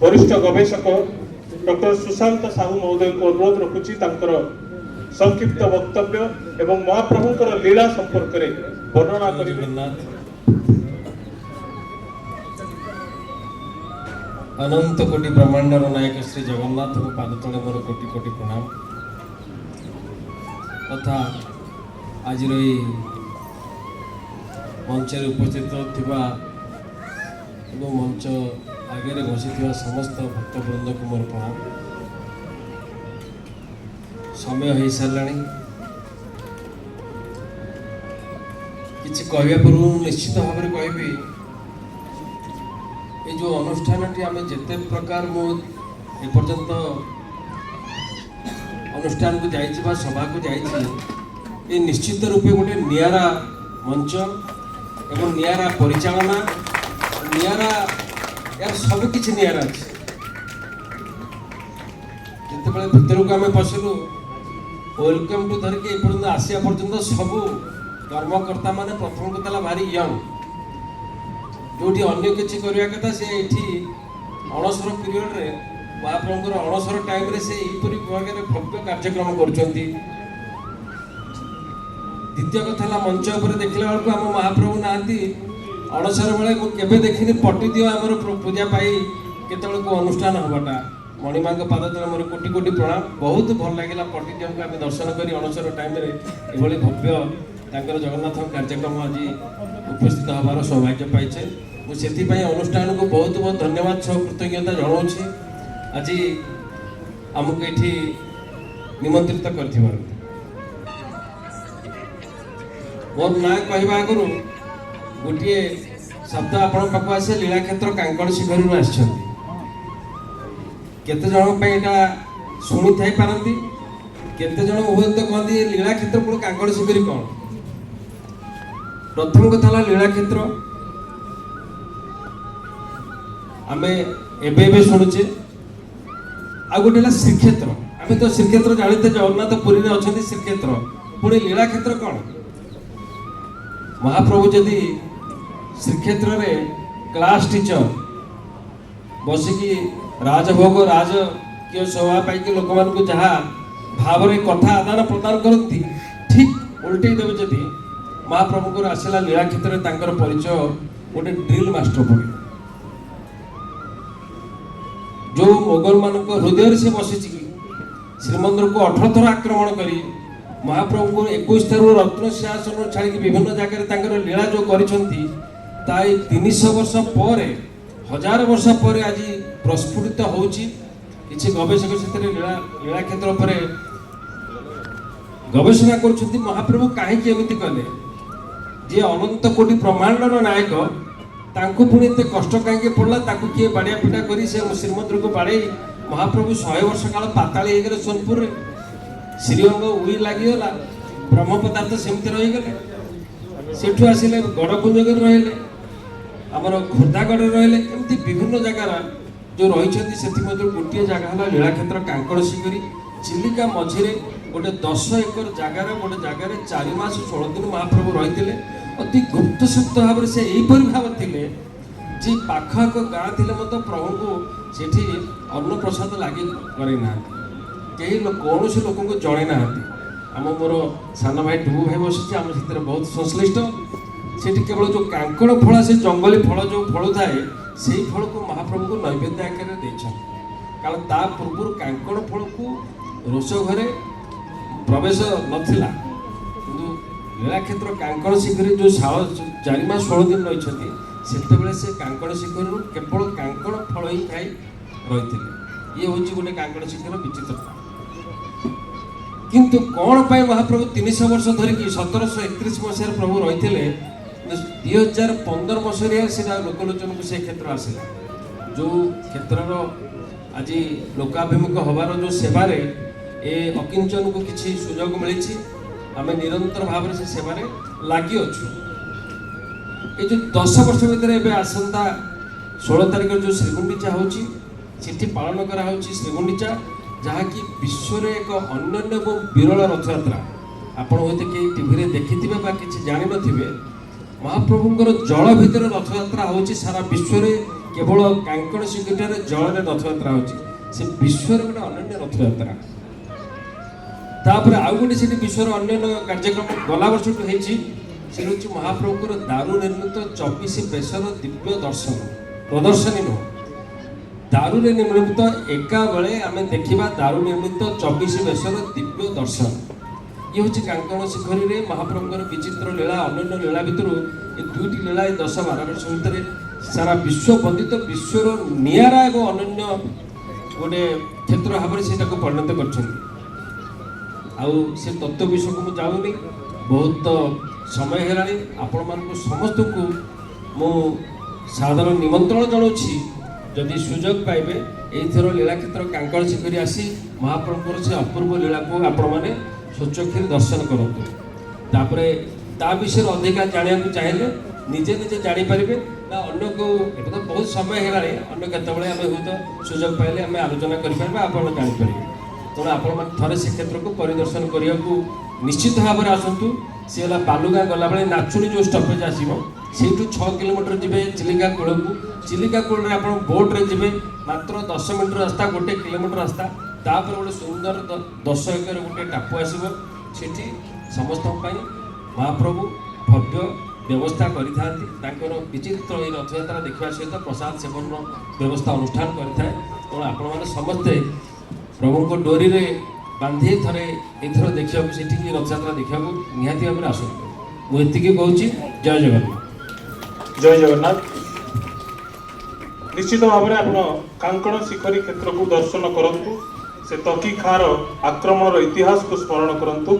वरिष्ठ गवेषक डॉक्टर सुशांत साहू महोदय को अनुरोध रखुची तांकर संक्षिप्त वक्तव्य एवं महाप्रभुंकर लीला संपर्क रे वर्णना करिवे। अनंत कोटि ब्रह्मांडर नायक श्री जगन्नाथ को पाद तले मोर कोटि कोटि प्रणाम तथा आज मंच उपस्थित थिबा एवं मंच आगे बसी समस्त भक्तवृंद को मोर प्रणाम। समय हो सारा किसी कहवा पूर्व निश्चित भाव में कहबी ये जो अनुष्ठान आम जिते प्रकार मुपर्यंत अनुष्ठान को जाइए सभा को जाइए निश्चित रूपे गोटे नियारा मंच एवं नियारा परिचालना नियारा यार सब किसी नियारा अच्छे जिते भितर को आम पशिलु वेलकम टू धरिकी एपर्यंत आसिया पर्यंत सबू कर्मकर्ता माने प्रथम कथा भारी यंग जोटी अन्य किसी करवा कथा से ये अणसर पीरियड रे महाप्रभुर अणसर टाइम रे से यहीपरि भव्य कार्यक्रम करुँच। द्वितीय कथा मंच उपर देखला बेलू आम महाप्रभु नहांती अणसर बेले मुझे देखनी पटी दियो आमर पूजा पाई केतल को अनुष्ठान हवाटा मणिमा पाद तले मोर कोटि कोटि प्रणाम। बहुत भल लगे पटी दियो को आम दर्शन कर अणसर टाइम रे एभली भव्य तांकर जगन्नाथ कार्यक्रम आज उपस्थित हबार सौभाग्य पाइछे। मुझे अनुष्ठान को बहुत बहुत धन्यवाद सह कृतज्ञता जनाऊँगी आज आमको ये निमंत्रित कर मोर ना कहवा आगु गोटे शब्द आपण पाक आसे लीलाक्षेत्र कांकड़ शिखर आसते शुणी थी पारती केते जन हुए तो कहते लीलाक्षेत्र पुण कांकड़ शिखर कौन। प्रथम कथा लीलाक्षेत्र आम एबे शुणुचे आ गोटे श्रीक्षेत्र आम तो श्रीक्षेत्र जानते जगन्नाथ पुरी में अच्छा श्रीक्षेत्र पुणी लीलाक्षेत्र कौन। महाप्रभु जदि श्रीक्षेत्र रे क्लास टीचर बसिकी राजभोग राजकीय शोभा पाई लोक मान जहाँ भाव में कथा आदान प्रदान करती ठीक उल्टे देव जदि महाप्रभु को आसला लीलाक्षेत्र तांकर परिचय गोटे ड्रिल मास्टर पड़े जो मोगल मान हृदय से बसी श्रीमंदिर को 18 थर आक्रमण करी महाप्रभु को 21 थर रत्न सिंहासन छाड़ी विभिन्न जगह लीला जो करिसेंती 300 वर्ष पर 1000 वर्ष पर आज प्रस्फुटित होची। किसी गवेषक से लीला क्षेत्र पर गवेषणा कर महाप्रभु कहीं एमती कले जे अनंत कोटि ब्रह्मांडर नायक तांको पुणी एत कष्ट कहीं पड़ा ताकू किए बाड़िया पिटा कर श्रीमंदिर को बाड़े महाप्रभु 100 वर्ष काल पाताली होगले सोनपुर श्रीअंग उड़ी लगिगला ब्रह्म पदार्थ सेमती रहीगले सेठू आसिले गड़कुंज रही आमर खोर्धागढ़ रही एमती विभिन्न जगार जो रही से गोटे जगह है लीलाक्षेत्र कांकड़ शिखरी चिलिका मझिरे गोटे 10 एकर जगार गोटे जगार 4 मास 16 दिन महाप्रभु रही अति गुप्त सुप्त भाव से यहीपरि भाव थे जी पाखआख गाँ थे प्रभु को सेठी अन्न प्रसाद लगे करना कहीं कौन लोक को जड़े ना आम मोर सान भाई डुबू भाई बस आम से बहुत संश्लिष्ट सेठी केवल जो कांकड़ फल से जंगली फल जो फल थाए से फल को महाप्रभु को नैवेद्य आकार कारण ता पूर्व कांकड़ फल को रोष घरे प्रवेश नाला कि लीलाक्षेत्र कांकड़ शिखर जो 4 मास 16 दिन रही से से कांकड़ शिखर केवल कांकड़ फल ही खाई रही ये हूँ गोटे कांकड़ शिखर विचित्रता। किंतु कौन पाई महाप्रभु 300 वर्ष धरिकी 1731 मसीह प्रभु रही 2015 मसीह से लोकलोचन को से क्षेत्र आसला जो क्षेत्र आज लोकाभिमुख हबार जो सेवार ए अकिंचन को किसी सुजोग मिली आम निरंतर भाव से सेवार लगी अच्छु। ये जो 10 वर्ष भितर आसंता 16 तारिख जो श्रीगुंडीचा होती पालन करा श्रीगुंडीचा जहाँकि विश्व एक अन्य और विरल रथयात्रा आपण हूँ कई टीवी देखि कि जान थे महाप्रभुंर जल भितर रथयात्रा होची सारा विश्व केवल कांकण सिकुटार जल रथयात्रा होची से विश्व गोटे अनन्य रथयात्रा तापर आउ गोटे से विश्वर अन्य कार्यक्रम गला वर्ष से हूँ महाप्रभुर दारू निर्मित 24 बेशर दिव्य दर्शन प्रदर्शनी नुह दारू निर्मित एका बेले आम देखा दारू निर्मित 24 बेशर दिव्य दर्शन ये हूँ कांकण शिखरी में महाप्रभुर विचित्र लीला अन्य लीला भितर ये दुईटी लीला 10-12 वर्ष भितर सारा विश्व वंदित विश्वर निरा एवं अनन्य गोटे क्षेत्र भाव से परिणत कर तत्व विषय को मुझे जाऊनी बहुत समय है आपण मान समस्त को मु साधारण निमंत्रण जनाऊँगी जदि सुजोग पाइबे एथर लीला क्षेत्र कांकण शिखरी आसी महाप्रभुर से अपूर्व लीला को आपण मैंने स्वचक्षु दर्शन करतु तापर ता विषय अधिका जाना चाहिए निजे निजे जानीपारे ना अन्न को ये तो बहुत समय है अन्न केतबले आम हूँ तो सुजोग पाइले आम आलोचना करें आप जानीपर तेणु आपण थे से क्षेत्र को परिदर्शन करने को निश्चित भाव में आसतु सी है बालुगाँ गला बेले नाचुणी जो स्टपेज आसो से 6 किलोमीटर जी चिलिका कूल को चिलिका कूल में आप बोट्रे जी मात्र 10 मिनट रास्ता 1 किलोमीटर रास्ता तापर गोटे सुंदर 10 एकर गोटे टापू आसो से समस्त महाप्रभु भव्य व्यवस्था कर विचित्र ये रथयात्रा देखा सहित प्रसाद सेवन व्यवस्था अनुष्ठान करें तेणु आपण समस्ते प्रभु को डोरी रे बांधी थे एथर देखा से रथयात्रा देखा निहाती भाव में आसतु मुझे कहूँ जय जगन्नाथ जय जगन्नाथ निश्चित भाव में आप कांकण शिखरी क्षेत्र को दर्शन करंतु से तकी खार आक्रमण इतिहास को स्मरण करंतु